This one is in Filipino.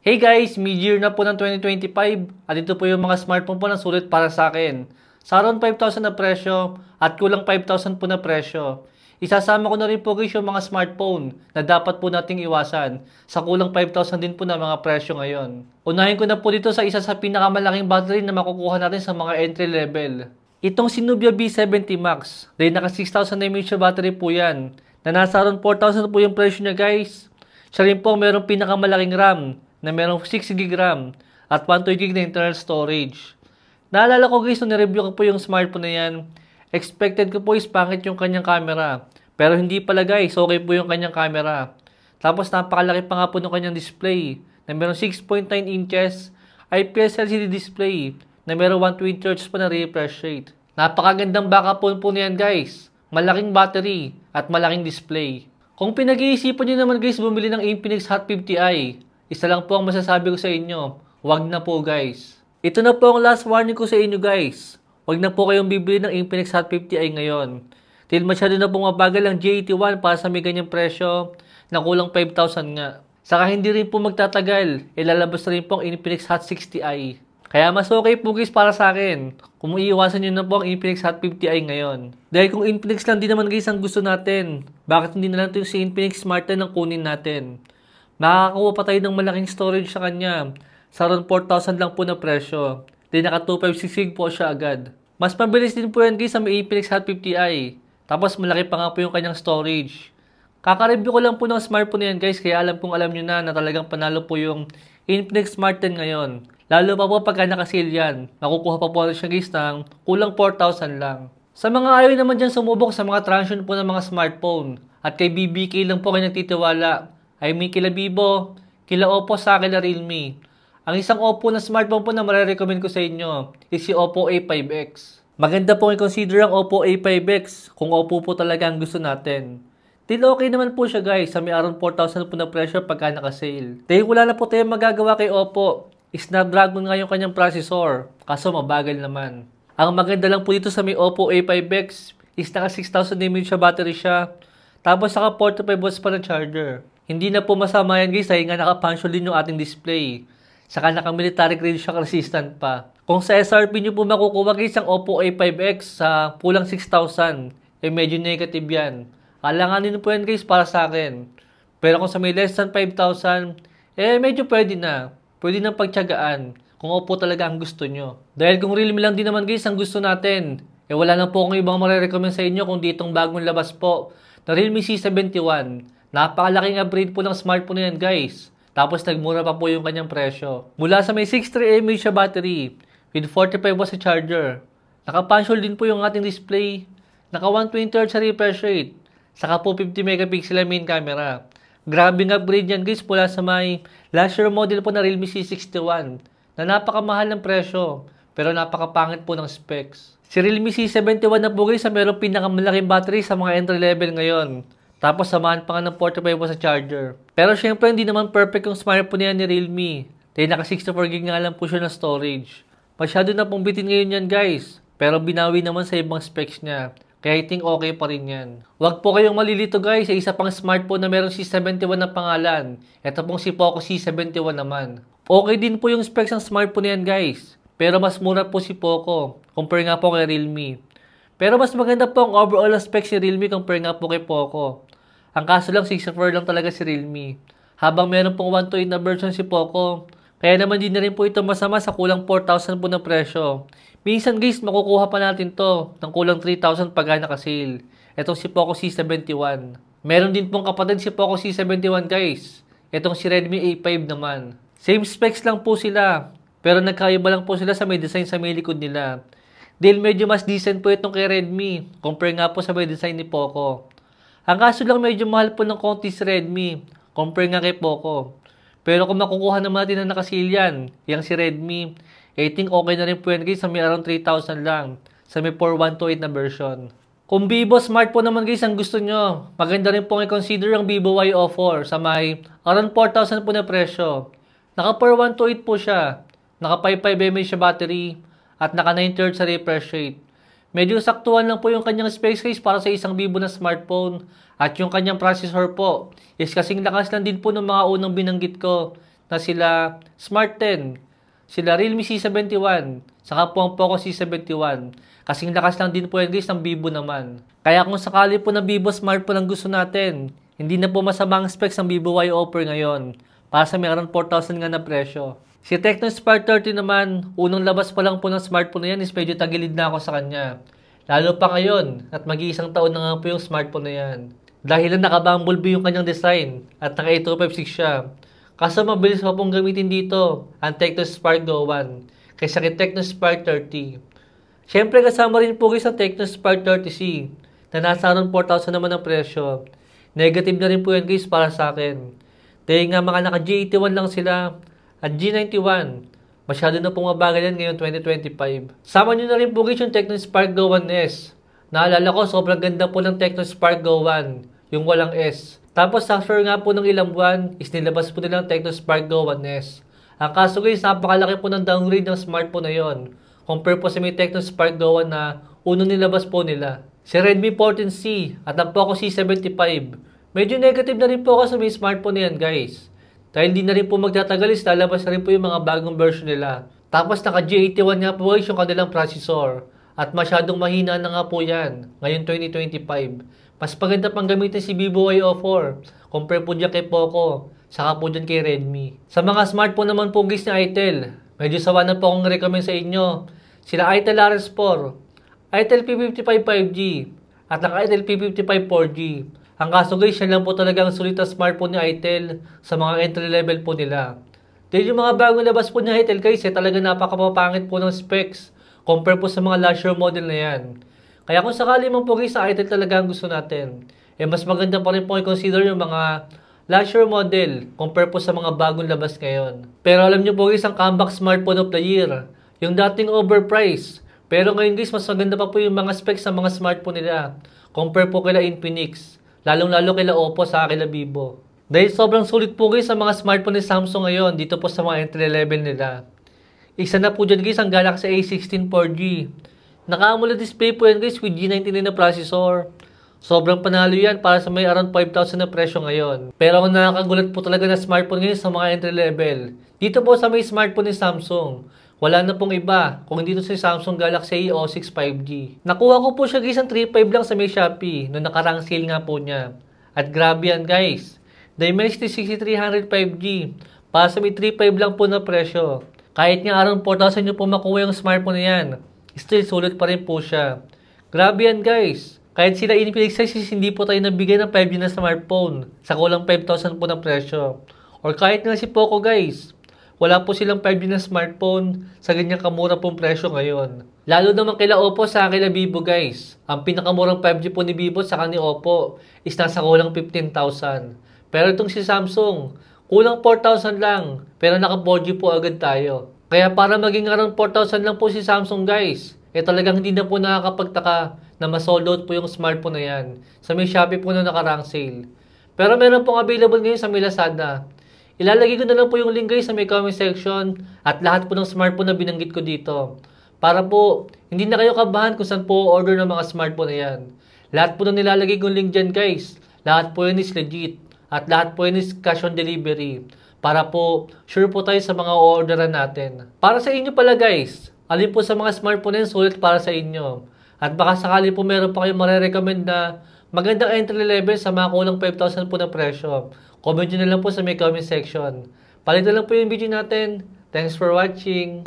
Hey guys, mid-year na po ng 2025 at ito po yung mga smartphone po na sulit para sa akin. Sa around 5,000 na presyo at kulang 5,000 po na presyo. Isasama ko na rin po guys yung mga smartphone na dapat po nating iwasan sa kulang 5,000 din po na mga presyo ngayon. Unahin ko na po dito sa isa sa pinakamalaking battery na makukuha natin sa mga entry level. Itong si Nubia B70 Max, dahil naka 6,000 mAh battery po yan, na nasa around 4,000 po yung presyo niya guys. Siya rin po merong pinakamalaking RAM na merong 6GB RAM at 128GB na internal storage. Naalala ko guys, nung nireview ko po yung smartphone na yan, expected ko po is pangit yung kanyang camera. Pero hindi pala guys, okay po yung kanyang camera. Tapos napakalaki pa nga po ng kanyang display na merong 6.9 inches IPS LCD display na merong 120Hz pa na refresh rate. Napakagandang backup phone po niyan guys. Malaking battery at malaking display. Kung pinag-iisipan nyo naman guys bumili ng Infinix Hot 50i, isa lang po ang masasabi ko sa inyo, wag na po guys. Ito na po ang last warning ko sa inyo guys. Wag na po kayong bibili ng Infinix Hot 50i ngayon. Dahil masyado na pong mabagal ang G81 para sa may ganyang presyo na kulang 5,000 nga. Saka hindi rin po magtatagal, ilalabas na rin po ang Infinix Hot 60i. Kaya mas okay po guys para sa akin kung iiwasan nyo na po ang Infinix Hot 50i ngayon. Dahil kung Infinix lang din naman guys ang gusto natin, bakit hindi na lang ito yung si Infinix Smart 10 ang kunin natin? Makakakuha pa tayo ng malaking storage sa kanya. Sa around 4,000 lang po na presyo. Then naka 256GB po siya agad. Mas mabilis din po yan guys sa may Infinix Hot 50i. Tapos malaki pa nga po yung kanyang storage. Kaka-review ko lang po ng smartphone na yan guys. Kaya alam nyo na talagang panalo po yung Infinix Smart 10 ngayon. Lalo pa po pagka naka-sale yan. Makukuha pa po siya guys ng kulang 4,000 lang. Sa mga ayaw naman dyan sumubok sa mga transient po ng mga smartphone. At kay BBK lang po kayo nagtitiwala. Ay may kila Vivo, kila Oppo sa kila Realme. Ang isang Oppo na smartphone po na marirecommend ko sa inyo is si Oppo A5X. Maganda po i-consider ang Oppo A5X kung Oppo po talaga ang gusto natin. Till okay naman po siya guys sa may around 4,000 po na presyo pagka naka-sale. Dahil wala na po tayong magagawa kay Oppo. Snapdragon nga yung kanyang processor, kaso mabagal naman. Ang maganda lang po dito sa may Oppo A5X is naka 6,000 mAh battery siya. Tapos naka 45W pa na charger. Hindi na po masama yan guys dahil nga naka-punch-hole din yung ating display. Saka naka-military grade shock resistant pa. Kung sa SRP nyo po makukuha guys ang Oppo A5X sa kulang 6,000, medyo negative yan. Alanganin po yan guys para sa akin. Pero kung sa may less than 5,000, medyo pwede na. Pwede nang pagtiyagaan kung Oppo talaga ang gusto nyo. Dahil kung Realme lang din naman guys ang gusto natin, wala na po akong ibang marirecommend sa inyo kung ditong bagong labas po na Realme C71. Napakalaking upgrade po ng smartphone na yan guys. Tapos nagmura pa po yung kanyang presyo. Mula sa may 63 mAh siya battery with 45W sa charger. Naka-punch-hole din po yung ating display. Naka 120Hz sa refresh rate. Saka po 50 megapixel ang main camera. Grabing upgrade yan guys mula sa may last year model po na Realme C61 na napakamahal ng presyo pero napakapangit po ng specs. Si Realme C71 na po guys sa merong pinakamalaking battery sa mga entry level ngayon. Tapos samahan pa nga ng 45W sa charger. Pero syempre hindi naman perfect yung smartphone yan ni Realme. Dahil naka 64GB nga lang po siya na storage. Masyado na pong bitin ngayon yan guys. Pero binawi naman sa ibang specs niya. Kaya I think okay pa rin yan. Huwag po kayong malilito guys sa isa pang smartphone na meron C71 na pangalan. Ito pong si Poco C71 naman. Okay din po yung specs ng smartphone na yan guys. Pero mas mura po si Poco. Compare nga po kay Realme. Pero mas maganda po ang overall specs ni Realme compare nga po kay Poco. Ang kaso lang 64 lang talaga si Realme. Habang meron pong 128 na version si Poco. Kaya naman din na rin po ito masama sa kulang 4,000 po na presyo. Minsan guys, makukuha pa natin to ng kulang 3,000 pag naka-sale. Itong si Poco C71. Meron din pong kapatid si Poco C71 guys. Itong si Redmi A5 naman. Same specs lang po sila. Pero nagkaiba lang po sila sa may design sa may likod nila. Dahil medyo mas decent po itong kay Redmi. Compare nga po sa may design ni Poco. Ang kaso lang medyo mahal po ng konti si Redmi. Compare nga kay Poco. Pero kung makukuha naman natin na naka-sale yan, yung si Redmi, I think okay na rin po yan guys sa may around 3,000 lang. Sa may 4128 na version. Kung Vivo smartphone naman guys ang gusto nyo, maganda rin pong i-consider ang Vivo Y04 sa may around 4,000 po na presyo. Naka 4128 po siya. Naka 55 mAh siya battery at naka 9Hz sa refresh rate. Medyo saktuhan lang po yung kanyang specs guys para sa isang Vivo na smartphone. At yung kanyang processor po is kasing lakas lang din po ng mga unang binanggit ko na sila Smart 10, sila Realme C71, saka po ang Poco C71. Kasing lakas lang din po yan guys ng Vivo naman. Kaya kung sakali po ng Vivo smartphone ang gusto natin, hindi na po masama ang specs ng Vivo Y offer ngayon para sa may around 4,000 nga na presyo. Si Tecno Spark 30 naman, unang labas pa lang po ng smartphone na yan is medyo tagilid na ako sa kanya. Lalo pa ngayon at mag-iisang taon na nga po yung smartphone na yan. Dahil na naka-bumblebee yung kanyang design at naka-8256 siya. Kaso mabilis pa pong gamitin dito ang Tecno Spark Go 1 kaysa kay Tecno Spark 30. Siyempre kasama rin po guys ang Tecno Spark 30C na nasa around 4,000 naman ang presyo. Negative na rin po yan guys para sa akin. Dahil nga mga naka G81 lang sila at G91. Masyado na pong mabagal yan ngayon 2025. Sama nyo na rin po guys yung Tecno Spark Go 1S. Naalala ko sobrang ganda po ng Tecno Spark Go 1, yung walang S. Tapos after nga po ng ilang buwan is nilabas po nila ang Tecno Spark Go 1S. Ang kaso guys, napakalaki po ng downgrade ng smartphone na yon. Compare po sa may Tecno Spark Go 1 na unang nilabas po nila. Si Redmi 14C at ang Poco C75. Medyo negative na rin po ako sa may smartphone na yan guys. Dahil di na rin po magtatagal is lalabas na rin po yung mga bagong version nila. Tapos naka G81 nga po guys yung kanilang processor. At masyadong mahina na nga po yan ngayon 2025. Mas maganda pang gamitin si Vivo Y04 compare po dyan kay Poco. Saka po dyan kay Redmi. Sa mga smartphone naman po guys ni Itel, medyo sawa na po akong recommend sa inyo. Sila Itel RS4, Itel P55 5G, at ang Itel P55 4G. Ang kaso guys, yan lang po talagang sulit na smartphone ni Itel sa mga entry level po nila. Dahil yung mga bagong labas po ni Itel guys, talagang napakapapangit po ng specs compare po sa mga last year model na yan. Kaya kung sakali man po guys, sa Itel talaga ang gusto natin, mas maganda pa rin po i-consider yung mga last year model compare po sa mga bagong labas ngayon. Pero alam nyo po guys, ang comeback smartphone of the year, yung dating overpriced. Pero ngayon guys, mas maganda pa po yung mga specs sa mga smartphone nila. Compare po kila Infinix. Lalong-lalo kila Oppo sa kila Vivo. Dahil sobrang sulit po guys sa mga smartphone ni Samsung ngayon dito po sa mga entry level nila. Isa na po dyan guys ang Galaxy A16 4G. Naka-AMOLED display po yan guys with G99 na processor. Sobrang panalo yan para sa may around 5,000 na presyo ngayon. Pero ang nakakagulat po talaga na smartphone ngayon sa mga entry level. Dito po sa may smartphone ni Samsung. Wala na pong iba kung dito sa Samsung Galaxy A06 5G. Nakuha ko po siya guys ang 3.5 lang sa may Shopee nung nakarang sale nga po niya. At grabe yan guys. Dimensity 6300 5G para sa may 3.5 lang po na presyo. Kahit nga around 4,000 nyo po makuha yung smartphone na yan, still sulit pa rin po siya. Grabe yan guys. Kahit sila Infinix hindi po tayo nabigay ng 5G na smartphone sa kulang 5,000 po na presyo. Or kahit nga si Poco guys. Wala po silang 5G na smartphone sa ganyang kamura pong presyo ngayon. Lalo naman kila Oppo sa kila Vivo guys. Ang pinakamurang 5G po ni Vivo sa ni Oppo is nasa kulang 15,000. Pero itong si Samsung, kulang 4,000 lang. Pero naka 4G po agad tayo. Kaya para maging around 4,000 lang po si Samsung guys, talagang hindi na po nakakapagtaka na ma-sold out po yung smartphone na yan. Sa may Shopee po na nakarang sale. Pero meron pong available ngayon sa may Lazada. Ilalagay ko na lang po yung link guys sa may comment section at lahat po ng smartphone na binanggit ko dito. Para po, hindi na kayo kabahan kung saan po order ng mga smartphone na yan. Lahat po na nilalagay kong link dyan guys. Lahat po yun is legit. At lahat po yun is cash on delivery. Para po, sure po tayo sa mga orderan natin. Para sa inyo pala guys, alin po sa mga smartphone na yun sulit para sa inyo. At baka sakali po meron pa kayong marirecommend na magandang entry level sa mga kulang 5,000 po na presyo. Comment nyo na lang po sa may comment section. Palitan lang po yung video natin. Thanks for watching.